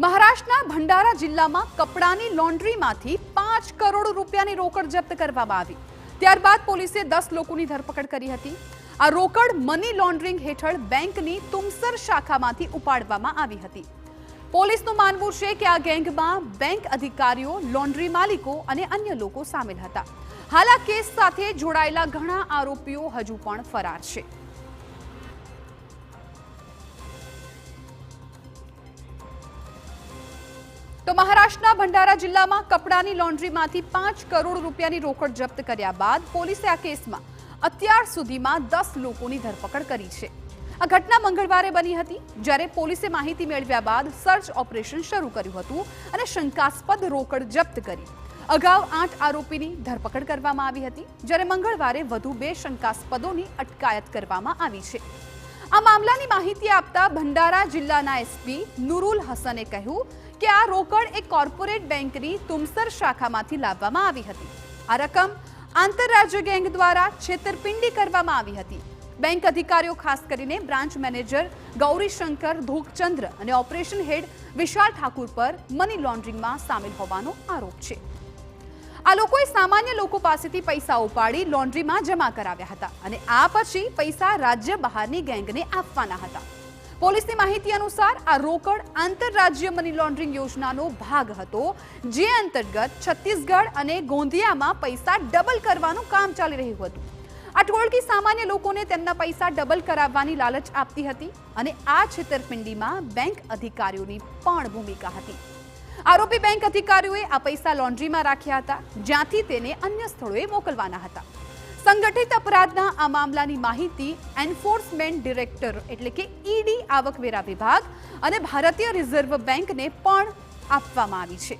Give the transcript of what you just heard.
મહારાષ્ટ્રના ભંડારા જિલ્લામાં કપડાની લોન્ડ્રીમાંથી 5 કરોડ રૂપિયાની રોકડ જપ્ત કરવામાં આવી। ત્યારબાદ પોલીસે 10 લોકોની ધરપકડ કરી હતી। આ રોકડ મની લોન્ડરિંગ હેઠળ બેંકની તુમસર શાખામાંથી ઉપાડવામાં આવી હતી। પોલીસનું માનવું છે કે આ ગેંગમાં બેંક અધિકારીઓ, લોન્ડ્રી માલિકો અને અન્ય લોકો સામેલ હતા। હાલ આ કેસ સાથે જોડાયેલા ઘણા આરોપીઓ હજુ પણ ફરાર છે। તો મહારાષ્ટ્રના ભંડારા જિલ્લામાં કપડાની લોન્ડ્રીમાંથી 5 કરોડ રૂપિયાની રોકડ જપ્ત કર્યા બાદ પોલીસે આ કેસમાં અત્યાર સુધીમાં 10 લોકોની ધરપકડ કરી છે। આ ઘટના મંગળવારે બની હતી, જ્યારે પોલીસે માહિતી મેળવ્યા બાદ સર્ચ ઓપરેશન શરૂ કર્યું હતું અને શંકાસ્પદ રોકડ જપ્ત કરી। અગાઉ 8 આરોપીની ધરપકડ કરવામાં આવી હતી, જ્યારે મંગળવારે વધુ 2 શંકાસ્પદોની અટકાયત કરવામાં આવી છે। આ મામલાની માહિતી આપતા ભંડારા જિલ્લાના એસપી નુરુલ હસને કહ્યું કે આ રોકડ એક કોર્પોરેટ બેંકની તુમસર શાખામાંથી લાવવામાં આવી હતી। આ રકમ આંતરરાજ્ય ગેંગ દ્વારા છેતરપિંડી કરવામાં આવી હતી। બેંક અધિકારીઓ, ખાસ કરીને બ્રાન્ચ મેનેજર ગૌરીશંકર ધોકચંદ્ર અને ઓપરેશન હેડ વિશાલ ઠાકુર પર મની લોન્ડરિંગમાં સામેલ હોવાનો આરોપ છે। આ લોકોએ સામાન્ય લોકો પાસેથી પૈસા ઉપાડી લોન્ડ્રીમાં જમા કરાવ્યા હતા અને આ પછી પૈસા રાજ્ય બહારની ગેંગને આપવાના હતા। પોલીસની માહિતી અનુસાર આ રોકડ આંતરરાજ્ય મની લોન્ડરિંગ યોજનાનો ભાગ હતો, જે અંતર્ગત છત્તીસગઢ અને ગોંધિયામાં પૈસા ડબલ કરવાનું કામ ચાલી રહ્યું હતું। આ ટોળકી સામાન્ય લોકોને તેમના પૈસા ડબલ કરાવવાની લાલચ આપતી હતી અને આ છેતરપિંડીમાં બેંક અધિકારીઓની પણ ભૂમિકા હતી। આરોપી બેંક અધિકારીઓએ આ પૈસા લોન્ડ્રીમાં રાખ્યા હતા, જ્યાંથી તેને અન્ય સ્થળોએ મોકલવાના હતા। સંગઠિત અપરાધના આ મામલાની માહિતી એન્ફોર્સમેન્ટ ડિરેક્ટર એટલે કે ઈડી, આવકવેરા વિભાગ અને ભારતીય રિઝર્વ બેંકને પણ આપવામાં આવી છે।